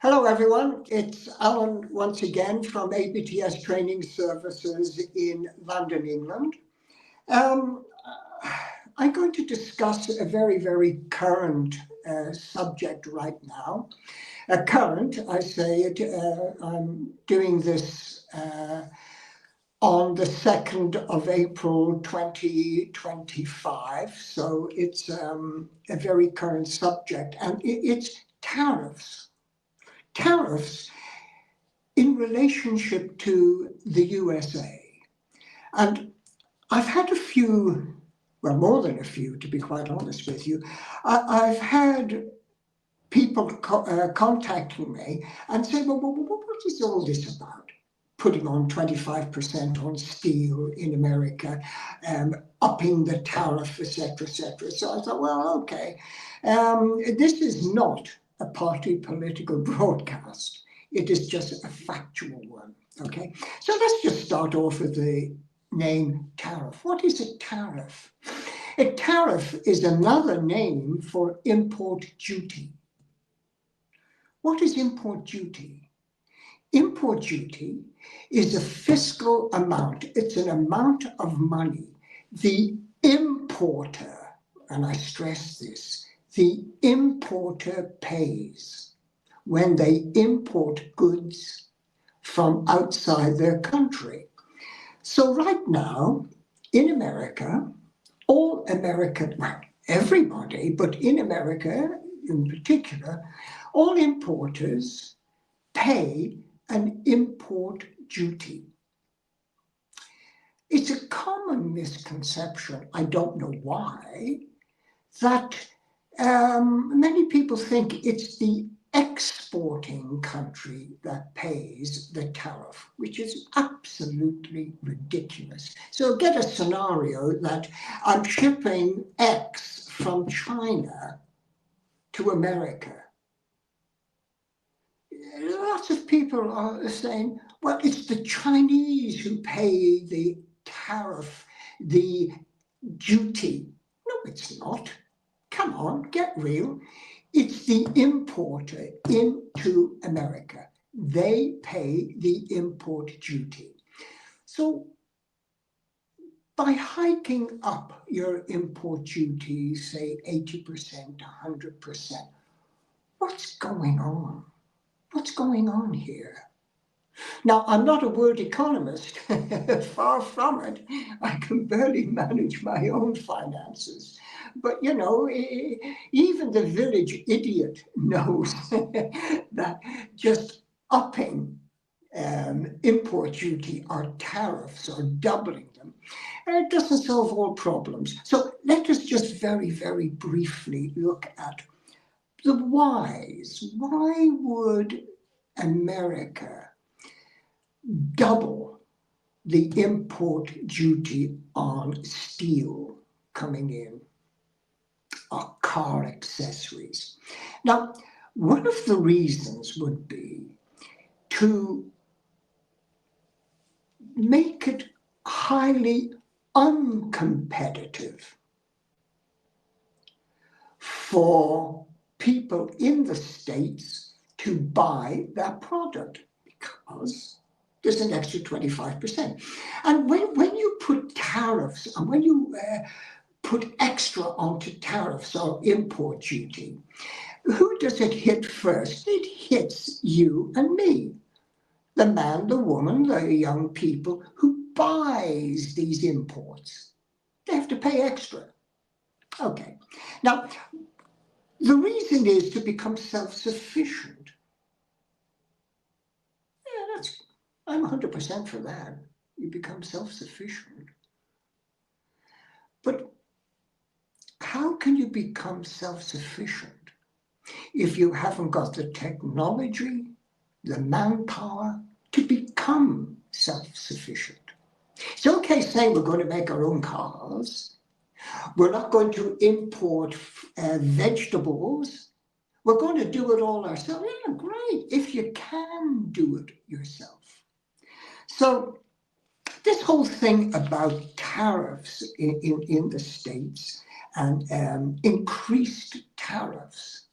Hello, everyone. It's Alan once again from ABTS Training Services in London, England. Um, I'm going to discuss a very, very current subject right now. Current, I say it, I'm doing this on the 2nd of April 2025, so it's a very current subject, and it's tariffs. Tariffs in relationship to the USA. And I've had a few, well, more than a few, to be quite honest with you. I've had people contacting me and say, well, what is all this about? Putting on 25% on steel in America, upping the tariff, etc., etc. So I thought, well, okay, this is not a party political broadcast. It is just a factual one, okay? So let's just start off with the name tariff. What is a tariff? A tariff is another name for import duty. What is import duty? Import duty is a fiscal amount. It's an amount of money the importer, and I stress this, the importer pays when they import goods from outside their country. So right now, in America, all American, well, everybody, but in America in particular, all importers pay an import duty. It's a common misconception, I don't know why, that many people think it's the exporting country that pays the tariff, which is absolutely ridiculous. So get a scenario that I'm shipping X from China to America. Lots of people are saying, well, it's the Chinese who pay the tariff, the duty. No, it's not. Come on, get real. It's the importer into America. They pay the import duty. So by hiking up your import duty, say 80%, 100%, what's going on? What's going on here? Now, I'm not a world economist, far from it. I can barely manage my own finances. But, you know, even the village idiot knows that just upping import duty or tariffs or doubling them, it doesn't solve all problems. So let us just very, very briefly look at the whys. Why would America double the import duty on steel coming in, or car accessories? Now, one of the reasons would be to make it highly uncompetitive for people in the States to buy that product, because there's an extra 25%. And when you put tariffs, and when you put extra onto tariffs or import duty, who does it hit first? It hits you and me, the man, the woman, the young people who buys these imports. They have to pay extra. Okay. Now, the reason is to become self-sufficient. Yeah, I'm 100% for that. You become self-sufficient. But how can you become self-sufficient if you haven't got the technology, the manpower to become self-sufficient? It's okay saying we're going to make our own cars. We're not going to import vegetables. We're going to do it all ourselves. Yeah, great, if you can do it yourself. So this whole thing about tariffs in the States and increased tariffs,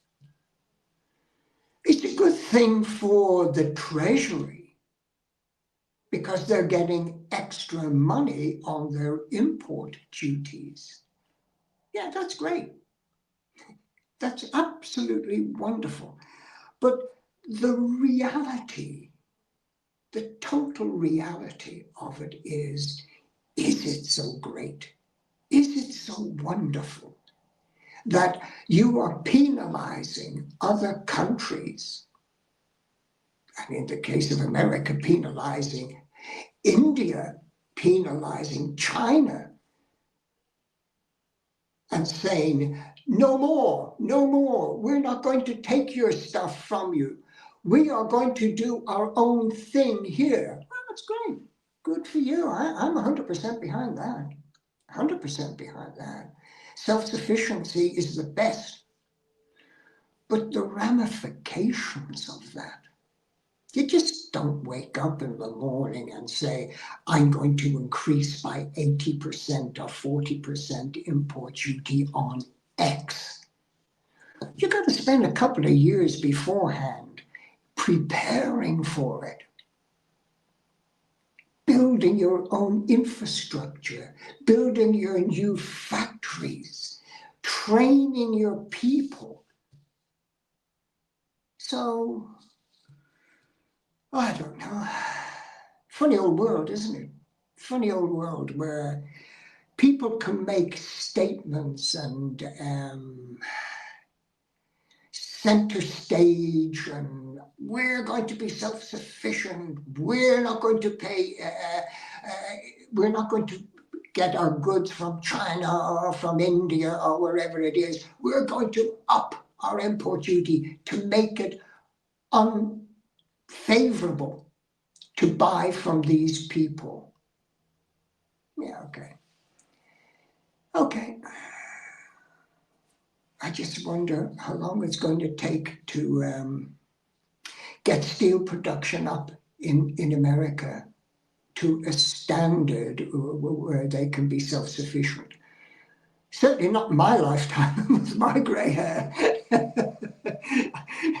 It's a good thing for the Treasury because they're getting extra money on their import duties. Yeah, that's great. That's absolutely wonderful. But the reality, the total reality of it is it so great? Is it so wonderful that you are penalizing other countries? And in the case of America, penalizing India, penalizing China, and saying, no more, no more. We're not going to take your stuff from you. We are going to do our own thing here. Well, that's great. Good for you. I'm 100% behind that. 100% behind that. Self-sufficiency is the best. But the ramifications of that, you just don't wake up in the morning and say, I'm going to increase by 80% or 40% import duty on X. You got to spend a couple of years beforehand preparing for it, building your own infrastructure, building your new factories, training your people. So, I don't know. Funny old world, isn't it? Funny old world where people can make statements and center stage, and we're going to be self-sufficient. We're not going to pay. We're not going to get our goods from China or from India or wherever it is. We're going to up our import duty to make it unfavorable to buy from these people. Yeah, okay. Okay. I just wonder how long it's going to take to get steel production up in America to a standard where they can be self-sufficient. Certainly not in my lifetime with my grey hair.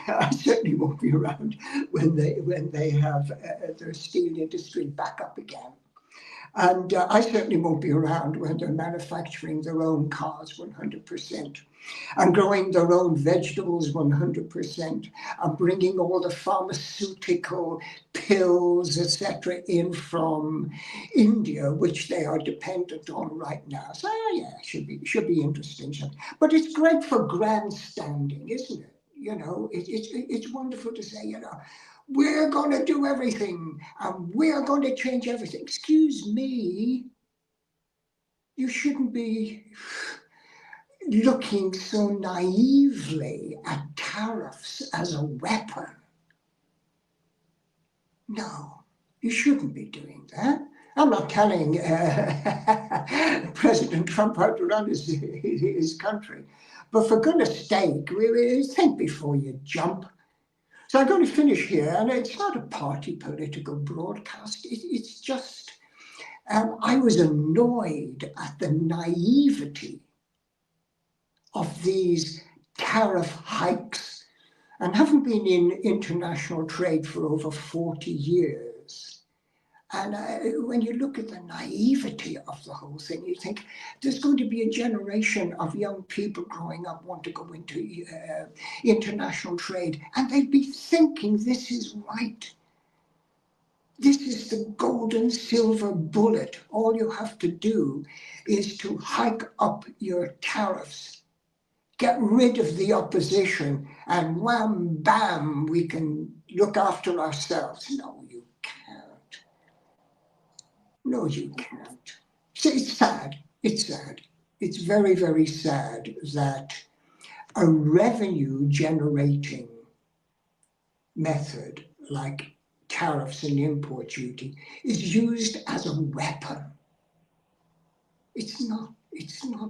I certainly won't be around when they have their steel industry back up again. And I certainly won't be around when they're manufacturing their own cars 100%, and growing their own vegetables 100%, and bringing all the pharmaceutical pills, etc., in from India, which they are dependent on right now. So yeah, should be interesting. But it's great for grandstanding, isn't it? You know, it's wonderful to say, you know, we're going to do everything and we're going to change everything. Excuse me, you shouldn't be looking so naively at tariffs as a weapon. No, you shouldn't be doing that. I'm not telling President Trump how to run his country, but for goodness sake, think before you jump. So I'm going to finish here, and it's not a party political broadcast. It's just, I was annoyed at the naivety of these tariff hikes, and having been in international trade for over 40 years. And when you look at the naivety of the whole thing, you think there's going to be a generation of young people growing up want to go into international trade, and they'd be thinking this is right. This is the golden silver bullet. All you have to do is to hike up your tariffs, get rid of the opposition, and wham, bam, we can look after ourselves. No, you can't. No, you can't. So it's sad. It's sad. It's very, very sad that a revenue generating method like tariffs and import duty is used as a weapon. It's not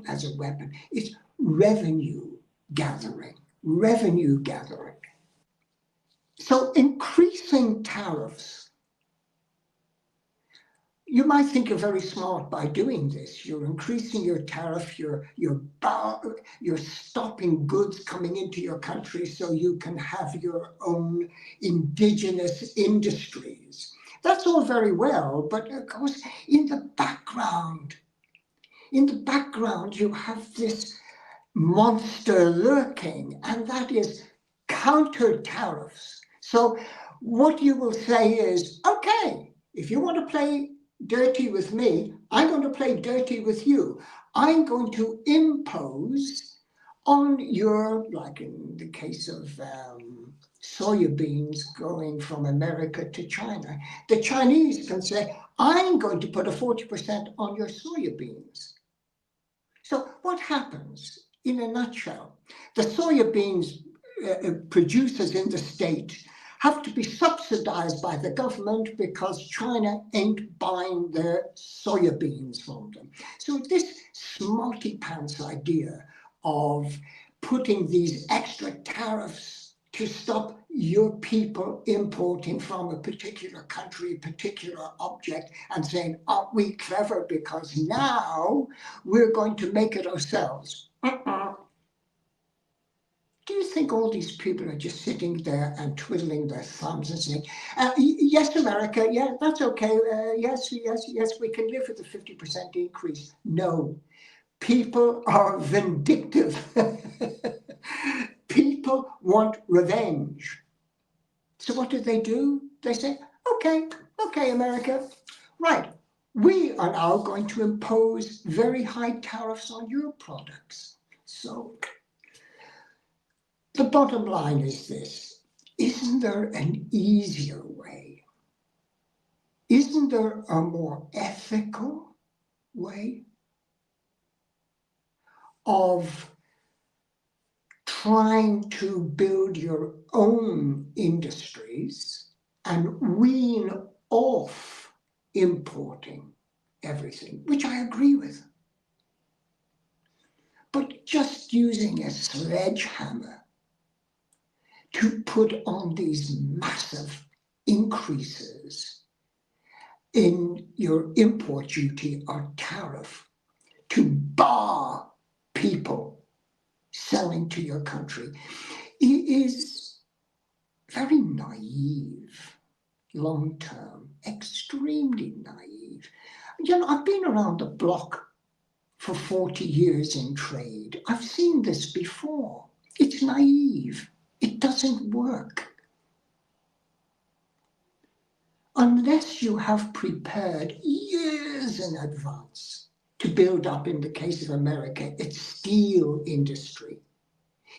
as a weapon. It's revenue gathering. Revenue gathering. So increasing tariffs you might think you're very smart by doing this. You're increasing your tariff, you're stopping goods coming into your country so you can have your own indigenous industries. That's all very well, but of course, in the background, you have this monster lurking, and that is counter tariffs. So what you will say is, okay, if you want to play dirty with me, I'm going to play dirty with you. I'm going to impose on your, like in the case of soybeans going from America to China, the Chinese can say, I'm going to put a 40% on your soybeans. So what happens in a nutshell? The soybeans producers in the state have to be subsidized by the government because China ain't buying their soybeans from them. So this smarty pants idea of putting these extra tariffs to stop your people importing from a particular country, a particular object, and saying, aren't we clever because now we're going to make it ourselves. Do you think all these people are just sitting there and twiddling their thumbs and saying, yes, America, yeah, that's okay, yes, we can live with a 50% increase? No, people are vindictive. People want revenge. So what do? They say, okay, America, right, we are now going to impose very high tariffs on your products. So the bottom line is this: isn't there an easier way? Isn't there a more ethical way of trying to build your own industries and wean off importing everything, which I agree with? But just using a sledgehammer to put on these massive increases in your import duty or tariff to bar people selling to your country is very naive, long-term, extremely naive. You know, I've been around the block for 40 years in trade. I've seen this before. It's naive. It doesn't work. Unless you have prepared years in advance to build up, in the case of America, its steel industry,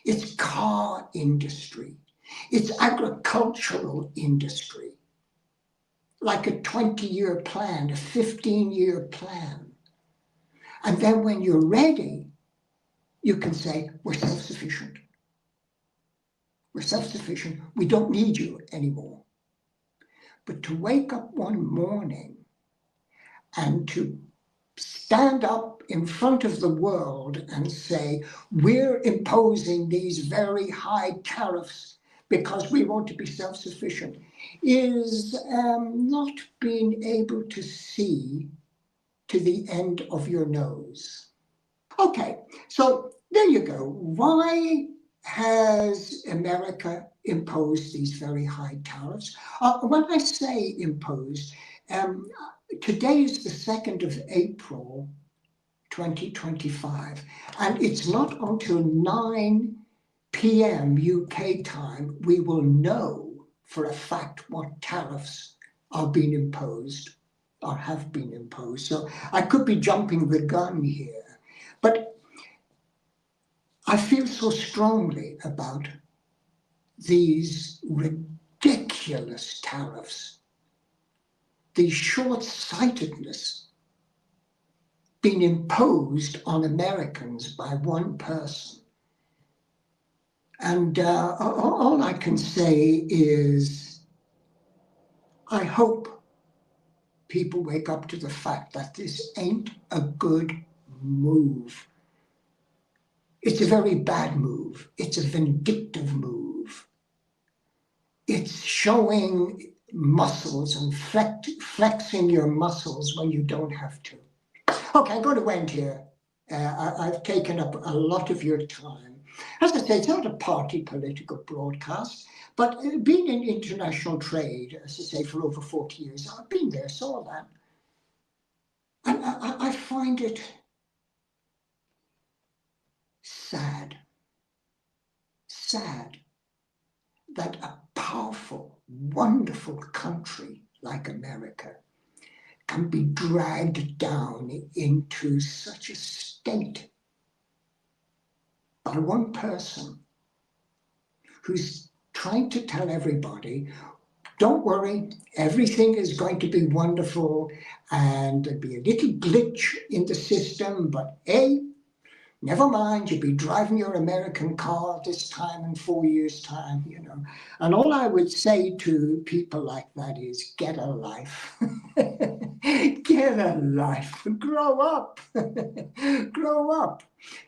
its car industry, its agricultural industry, like a 20-year plan, a 15-year plan. And then when you're ready, you can say, we're self-sufficient. We're self-sufficient. We don't need you anymore. But to wake up one morning and to stand up in front of the world and say, we're imposing these very high tariffs because we want to be self-sufficient, is not being able to see to the end of your nose. Okay, so there you go. Why has America imposed these very high tariffs? When I say imposed, today is the 2nd of April, 2025, and it's not until 9 p.m. UK time we will know for a fact what tariffs are being imposed or have been imposed. So I could be jumping the gun here, but I feel so strongly about these ridiculous tariffs, the short-sightedness being imposed on Americans by one person. And all I can say is, I hope people wake up to the fact that this ain't a good move. It's a very bad move. It's a vindictive move. It's showing muscles and flexing your muscles when you don't have to. Okay, I'm going to end here. I've taken up a lot of your time. As I say, it's not a party political broadcast, but being in international trade, as I say, for over 40 years, I've been there, saw that. And I find it sad that a powerful, wonderful country like America can be dragged down into such a state by one person who's trying to tell everybody, don't worry, everything is going to be wonderful and there'll be a little glitch in the system, but hey, never mind, you'll be driving your American car this time in 4 years' time, you know. And all I would say to people like that is get a life. Get a life. Grow up. Grow up.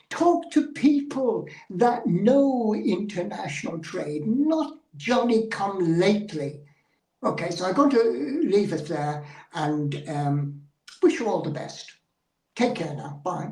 Talk to people that know international trade, not Johnny come lately. Okay, so I'm going to leave it there and wish you all the best. Take care now. Bye.